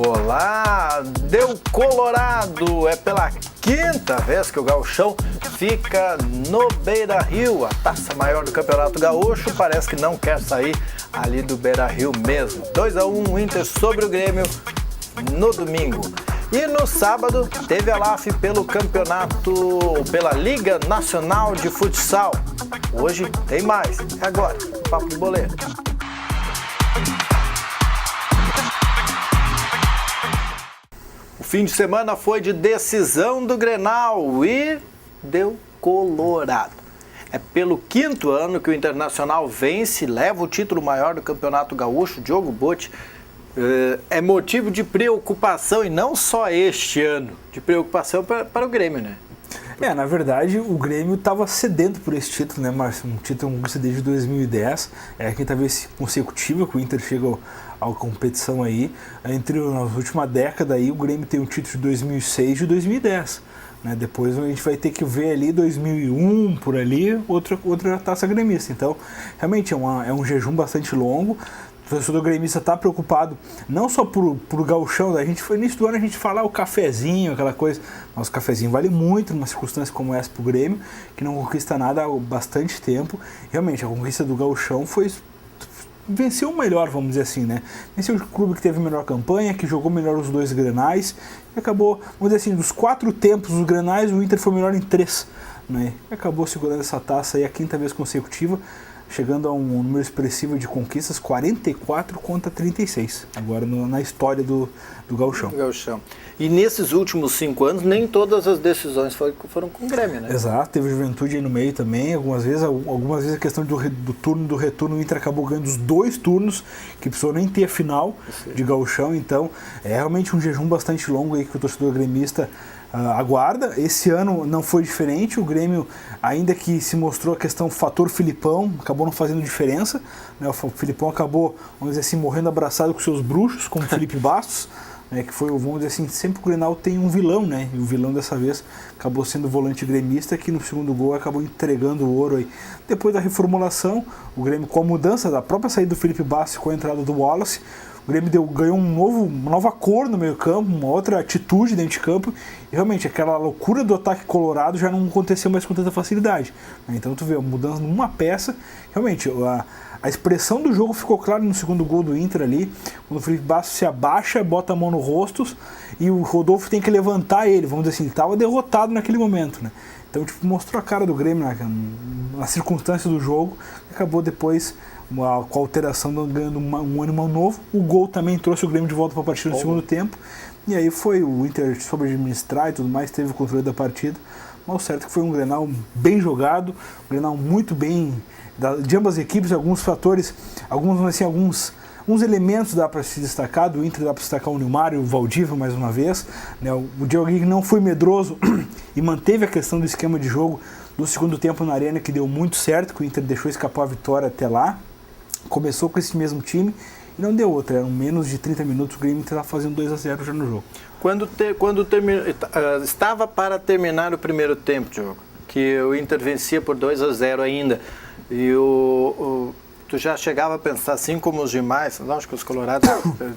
Olá, deu Colorado, é pela quinta vez que o Gauchão fica no Beira-Rio, a taça maior do Campeonato Gaúcho, parece que não quer sair ali do Beira-Rio mesmo. 2-1 Inter sobre o Grêmio no domingo. E no sábado teve a LAF pelo campeonato, pela Liga Nacional de Futsal. Hoje tem mais, é agora, Papo de Boleiro. O fim de semana foi de decisão do Grenal e deu Colorado. É pelo quinto ano que o Internacional vence e leva o título maior do Campeonato Gaúcho. Diogo Botti, é motivo de preocupação, e não só este ano, de preocupação para o Grêmio, né? Na verdade, o Grêmio estava sedento por esse título, né, Márcio? Um título desde 2010, é a quinta vez consecutiva que o Inter chega à competição aí. Na última década aí, o Grêmio tem o título de 2006 e de 2010. Né? Depois a gente vai ter que ver ali 2001, por ali, outra taça gremista. Então, realmente é um jejum bastante longo. O torcedor gremista está preocupado, não só por gauchão, né? No início do ano a gente fala o cafezinho, aquela coisa, mas o cafezinho vale muito numa circunstância como essa para o Grêmio, que não conquista nada há bastante tempo. Realmente, a conquista do gauchão venceu o melhor, vamos dizer assim, né? Venceu o clube que teve a melhor campanha, que jogou melhor os dois grenais, e acabou, vamos dizer assim, dos 4 tempos dos grenais, o Inter foi melhor em 3, né? E acabou segurando essa taça aí a quinta vez consecutiva, chegando a um número expressivo de conquistas, 44 contra 36, agora na história do Gauchão. E nesses últimos 5 anos, nem todas as decisões foram com o Grêmio, né? Exato, teve Juventude aí no meio também, algumas vezes a questão do turno do retorno, o Inter acabou ganhando os 2 turnos, que precisou nem ter a final de Gauchão, então é realmente um jejum bastante longo aí que o torcedor gremista aguarda. Esse ano não foi diferente, o Grêmio, ainda que se mostrou a questão fator Filipão, acabou não fazendo diferença, né? O Filipão acabou, vamos dizer assim, morrendo abraçado com seus bruxos, como Felipe Bastos, né? Que foi, vamos dizer assim, sempre o Grenal tem um vilão, né? E o vilão dessa vez acabou sendo o volante gremista, que no segundo gol acabou entregando o ouro aí. Depois da reformulação, o Grêmio, com a mudança da própria saída do Felipe Bastos, com a entrada do Wallace, o Grêmio ganhou uma nova cor no meio campo, uma outra atitude dentro de campo, e realmente aquela loucura do ataque colorado já não aconteceu mais com tanta facilidade. Então tu vê, a mudança numa peça, realmente a expressão do jogo ficou clara no segundo gol do Inter ali, quando o Felipe Bastos se abaixa, bota a mão no rosto, e o Rodolfo tem que levantar ele, vamos dizer assim, ele estava derrotado naquele momento, né? Então mostrou a cara do Grêmio na circunstância do jogo, que acabou depois com a alteração ganhando um ânimo novo. O gol também trouxe o Grêmio de volta para a partida no segundo tempo, e aí foi o Inter soube administrar e tudo mais, teve o controle da partida, mas o certo é que foi um Grenal bem jogado, um Grenal muito bem de ambas as equipes, alguns fatores, alguns elementos dá para se destacar. Do Inter dá para destacar o Nilmar e o Valdívia mais uma vez, né? O Diogo não foi medroso e manteve a questão do esquema de jogo do segundo tempo na arena, que deu muito certo, que o Inter deixou escapar a vitória até lá. Começou com esse mesmo time e não deu outra, eram menos de 30 minutos, o Grêmio estava fazendo 2-0 já no jogo. Estava para terminar o primeiro tempo, Diogo, que o Inter vencia por 2-0 ainda, e tu já chegava a pensar, assim como os demais, lógico que os colorados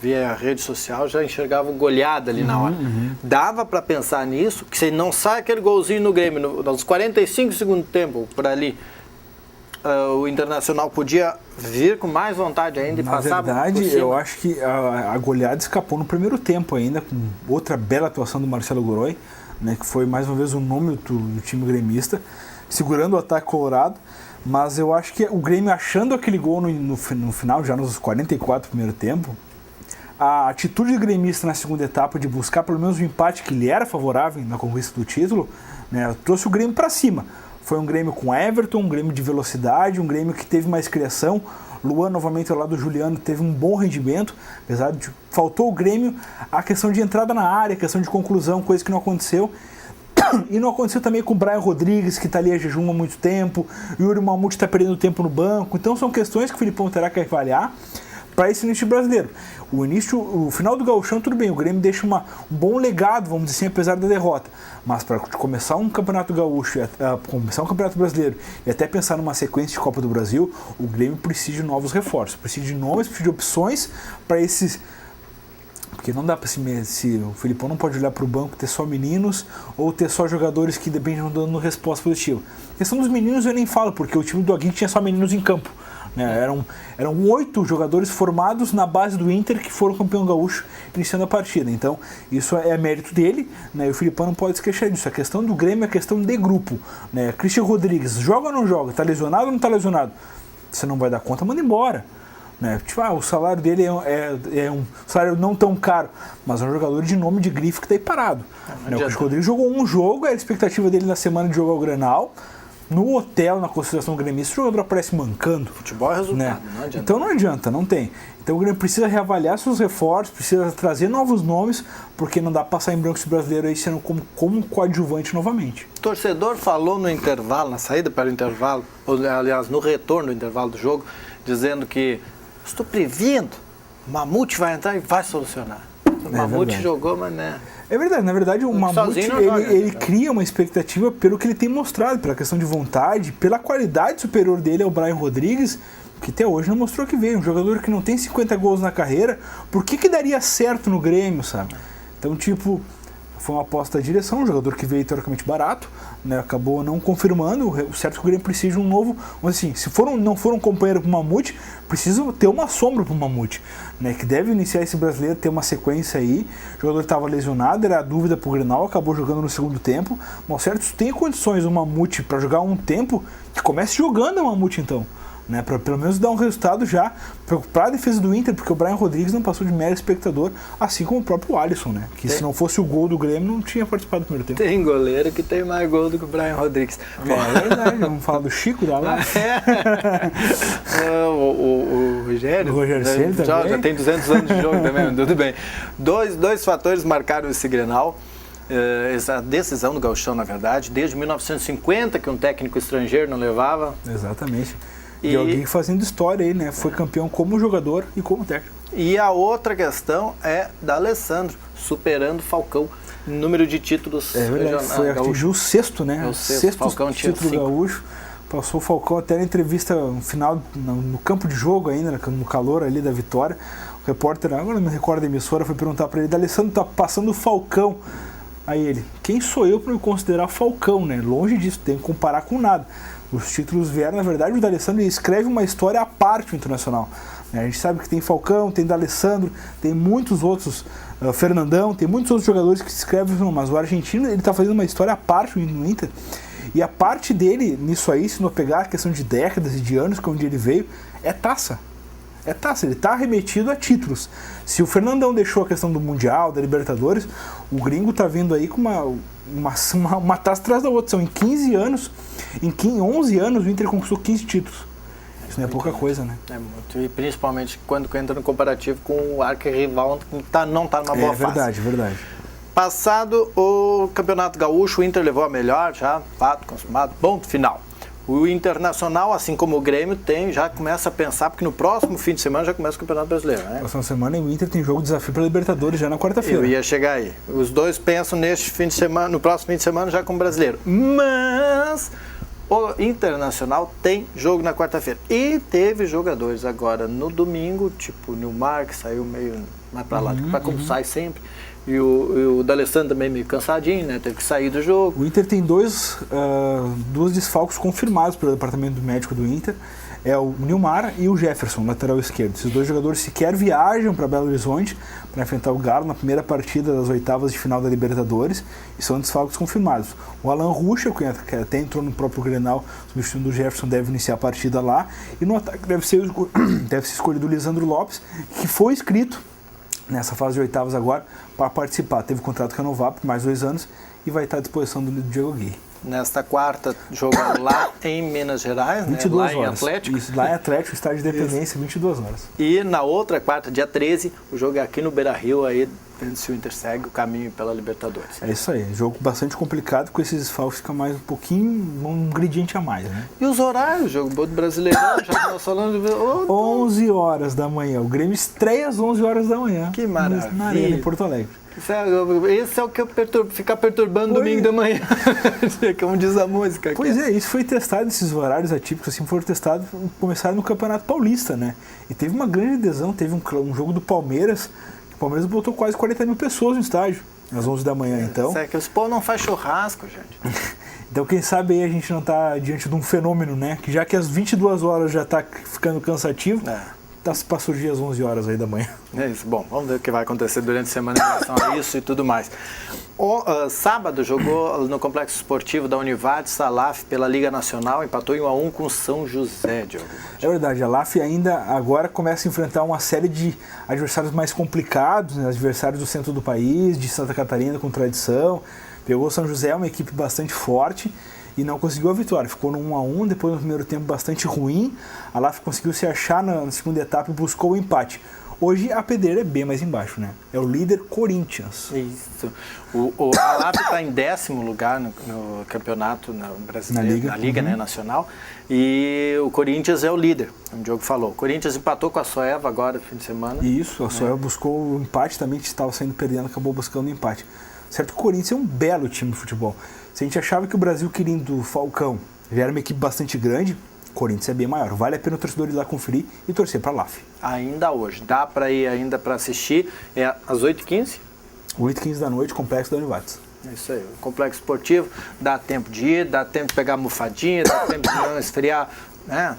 via rede social já enxergavam goleada ali na hora. Dava para pensar nisso, que se não sai aquele golzinho no Grêmio, nos 45 segundos do tempo, por ali, o Internacional podia vir com mais vontade ainda e passar. Na verdade, eu acho que a goleada escapou no primeiro tempo ainda, com outra bela atuação do Marcelo Godoy, né, que foi mais uma vez o nome do time gremista, segurando o ataque colorado. Mas eu acho que o Grêmio, achando aquele gol no final, já nos 44 do primeiro tempo, a atitude do gremista na segunda etapa de buscar pelo menos o empate que lhe era favorável na conquista do título, né, trouxe o Grêmio para cima. Foi um Grêmio com Everton, um Grêmio de velocidade, um Grêmio que teve mais criação. Luan, novamente ao lado do Juliano, teve um bom rendimento, apesar de faltou o Grêmio a questão de entrada na área, a questão de conclusão, coisa que não aconteceu. E não aconteceu também com o Brian Rodrigues, que está ali a jejum há muito tempo, e o Yuri Mamute está perdendo tempo no banco. Então são questões que o Filipão terá que avaliar para esse início brasileiro. O final do Gauchão, tudo bem, o Grêmio deixa um bom legado, vamos dizer assim, apesar da derrota. Mas para começar um campeonato gaúcho, começar um campeonato brasileiro e até pensar numa sequência de Copa do Brasil, o Grêmio precisa de novos reforços, precisa de nomes, precisa de opções para esses Porque não dá para se o Filipão não pode olhar para o banco e ter só meninos ou ter só jogadores que dependem dando resposta positiva. A questão dos meninos eu nem falo, porque o time do Aguirre tinha só meninos em campo. Né? Eram 8 jogadores formados na base do Inter que foram campeão gaúcho iniciando a partida. Então, isso é mérito dele, né? E o Filipão não pode se queixar disso. A questão do Grêmio é questão de grupo. Né? Christian Rodrigues, joga ou não joga? Está lesionado ou não está lesionado? Você não vai dar conta, manda embora. Né? Tipo, o salário dele é um salário não tão caro, mas é um jogador de nome de grife que está aí parado. Né? O Christian Rodrigues jogou um jogo, a expectativa dele na semana de jogar o Grenal. No hotel, na consideração gremista, o jogador aparece mancando. Futebol é resultado, né? Não adianta. Então não adianta, não tem. Então o Grêmio precisa reavaliar seus reforços, precisa trazer novos nomes, porque não dá pra passar em branco esse brasileiro aí sendo como coadjuvante novamente. O torcedor falou no intervalo, na saída para o intervalo, ou aliás, no retorno do intervalo do jogo, dizendo que estou prevendo, o Mamute vai entrar e vai solucionar. O Mamute jogou, mas né... É verdade, na verdade o Mamute ele cria uma expectativa pelo que ele tem mostrado, pela questão de vontade, pela qualidade superior dele ao Brian Rodrigues, que até hoje não mostrou que veio. Um jogador que não tem 50 gols na carreira, por que daria certo no Grêmio, sabe? Então, tipo, foi uma aposta da direção, um jogador que veio teoricamente barato, né, acabou não confirmando. O certo é que o Grêmio precisa de um novo, mas assim, se não for um companheiro para o Mamute, precisa ter uma sombra para o Mamute, né, que deve iniciar esse brasileiro, ter uma sequência aí. O jogador estava lesionado, era a dúvida para o Grenal, acabou jogando no segundo tempo, mas certo, se tem condições o Mamute para jogar um tempo, que comece jogando o Mamute então. Né, para pelo menos dar um resultado já para a defesa do Inter, porque o Brian Rodrigues não passou de mero espectador, assim como o próprio Alisson, né, que se não fosse o gol do Grêmio não tinha participado do primeiro tempo. Tem goleiro que tem mais gol do que o Brian Rodrigues. É verdade, vamos falar do Chico da lá. O Rogério. O Rogério Ceni também. Já tem 200 anos de jogo também, tudo bem. Dois fatores marcaram esse Grenal. Essa decisão do Gauchão, na verdade, desde 1950 que um técnico estrangeiro não levava. Exatamente. E alguém fazendo história aí, né? Foi campeão como jogador e como técnico. E a outra questão é da Alessandro, superando o Falcão, número de títulos. É verdade, atingiu o sexto, né? O sexto título gaúcho. Passou o Falcão até na entrevista no final, no campo de jogo ainda, no calor ali da vitória. O repórter, agora não me recordo da emissora, foi perguntar para ele: Alessandro, tá passando o Falcão. Aí ele: quem sou eu para me considerar Falcão, né? Longe disso, tem que comparar com nada. Os títulos vieram, na verdade, o D'Alessandro escreve uma história à parte internacional. A gente sabe que tem Falcão, tem D'Alessandro, tem muitos outros, Fernandão, tem muitos outros jogadores que se escrevem, mas o argentino ele está fazendo uma história à parte no Inter. E a parte dele nisso aí, se não pegar a questão de décadas e de anos, que é onde ele veio, é taça. É taça, ele está remetido a títulos. Se o Fernandão deixou a questão do Mundial, da Libertadores, o gringo está vindo aí com uma taça atrás da outra. São em 15 anos, em 11 anos o Inter conquistou 15 títulos. Isso não é pouca coisa, né? É muito, e principalmente quando entra no comparativo com o arquirrival que não está numa boa fase. É verdade. Passado o Campeonato Gaúcho, o Inter levou a melhor, já, fato, consumado, ponto final. O Internacional, assim como o Grêmio, já começa a pensar, porque no próximo fim de semana já começa o Campeonato Brasileiro, né? Próxima semana o Inter tem jogo de desafio para a Libertadores já na quarta-feira. Eu ia chegar aí. Os dois pensam neste fim de semana, no próximo fim de semana já como brasileiro. Mas o Internacional tem jogo na quarta-feira. E teve jogadores agora no domingo, tipo o Nilmar, que saiu meio mais para lá, para como sai sempre. E o D'Alessandro também meio cansadinho, né? Teve que sair do jogo. O Inter tem duas desfalques confirmados pelo departamento médico do Inter. É o Nilmar e o Jefferson, lateral esquerdo. Esses dois jogadores sequer viajam para Belo Horizonte para enfrentar o Galo na primeira partida das oitavas de final da Libertadores e são desfalques confirmados. O Alan Ruschel, que até entrou no próprio Grenal, substituindo o Jefferson, deve iniciar a partida lá. E no ataque deve ser escolhido o Lisandro Lopes, que foi inscrito nessa fase de oitavas agora para participar. Teve contrato renovado por mais 2 anos e vai estar à disposição do Diego Aguirre. Nesta quarta, jogo lá em Minas Gerais, 22 lá horas. Em Atlético. Isso, lá em Atlético, estádio de Independência, 22 horas. E na outra quarta, dia 13, o jogo é aqui no Beira-Rio, aí se o Inter segue o caminho pela Libertadores. É isso aí, jogo bastante complicado, com esses desfalques fica mais um pouquinho, um ingrediente a mais, né? E os horários, jogo do Brasileirão, já que nós falando de... 11 horas da manhã, o Grêmio estreia às 11 horas da manhã. Que maravilha. Na Arena, em Porto Alegre. Esse é o que ficar perturbando domingo de manhã, como diz a música. Pois é, isso foi testado, esses horários atípicos assim foram testados, começaram no Campeonato Paulista, né? E teve uma grande adesão, teve um jogo do Palmeiras, Palmeiras botou quase 40 mil pessoas no estádio, às 11 da manhã, então. É que os povos não faz churrasco, gente. Então, quem sabe aí a gente não está diante de um fenômeno, né? Que já que às 22 horas já está ficando cansativo, tá para surgir às 11 horas aí da manhã. É isso. Bom, vamos ver o que vai acontecer durante a semana em relação a isso e tudo mais. Sábado jogou no Complexo Esportivo da Univates, a LAF pela Liga Nacional, empatou em 1-1 com São José, Diogo. É verdade, a LAF ainda agora começa a enfrentar uma série de adversários mais complicados, né? Adversários do centro do país, de Santa Catarina com tradição. Pegou o São José, uma equipe bastante forte, e não conseguiu a vitória. Ficou no 1-1, depois no primeiro tempo bastante ruim. A LAF conseguiu se achar na segunda etapa e buscou o empate. Hoje a pedreira é bem mais embaixo, né? É o líder Corinthians. Isso. A LAF está em 10º lugar no campeonato brasileiro, na Liga né, Nacional. E o Corinthians é o líder, como o Diogo falou. O Corinthians empatou com a Soeva agora no fim de semana. Isso, a Soeva buscou o empate também, que estava saindo perdendo, acabou buscando o empate. Certo que o Corinthians é um belo time de futebol. Se a gente achava que o Brasil queria ir do Falcão já era uma equipe bastante grande, o Corinthians é bem maior. Vale a pena o torcedor ir lá conferir e torcer para a LAF. Ainda hoje. Dá para ir ainda para assistir. É às 8h15? 8h15 da noite, Complexo da Univates. É isso aí. O Complexo Esportivo, dá tempo de ir, dá tempo de pegar a mofadinha, dá tempo de não esfriar, né,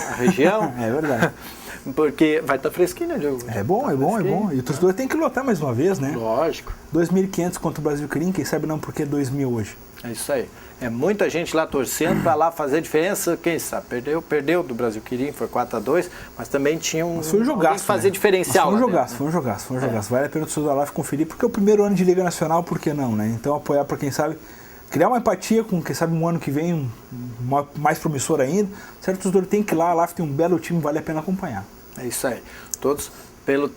a região. É verdade. Porque vai estar fresquinho, né, Diogo? É bom. E o torcedor tem que lotar mais uma vez, né? Lógico. 2.500 contra o Brasil Quirim, quem sabe não porque 2.000 hoje. É isso aí. É muita gente lá torcendo para lá fazer diferença. Quem sabe? Perdeu do Brasil Quirim, foi 4-2, mas também tinha foi um jogaço, fazer né? diferencial. Foi um jogaço. Vale a pena o torcedor da LAF conferir, porque é o primeiro ano de Liga Nacional, por que não, né? Então apoiar para quem sabe, criar uma empatia com quem sabe um ano que vem, mais promissor ainda. Certo, o torcedor tem que ir lá, a LAF tem um belo time, vale a pena acompanhar. É isso aí. Todos pelo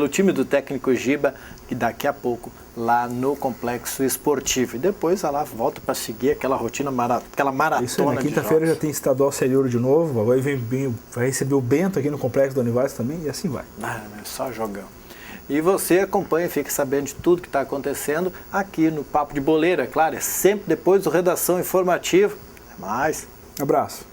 time do técnico Giba, que daqui a pouco lá no Complexo Esportivo. E depois ela volta para seguir aquela rotina, aquela maratona. Isso aí, na quinta-feira já tem estadual Série Ouro de novo, agora vai receber o Bento aqui no Complexo da Univates também, e assim vai. É só jogão. E você acompanha e fica sabendo de tudo que está acontecendo aqui no Papo de Boleira, claro, é sempre depois do Redação Informativa. Até mais. Abraço.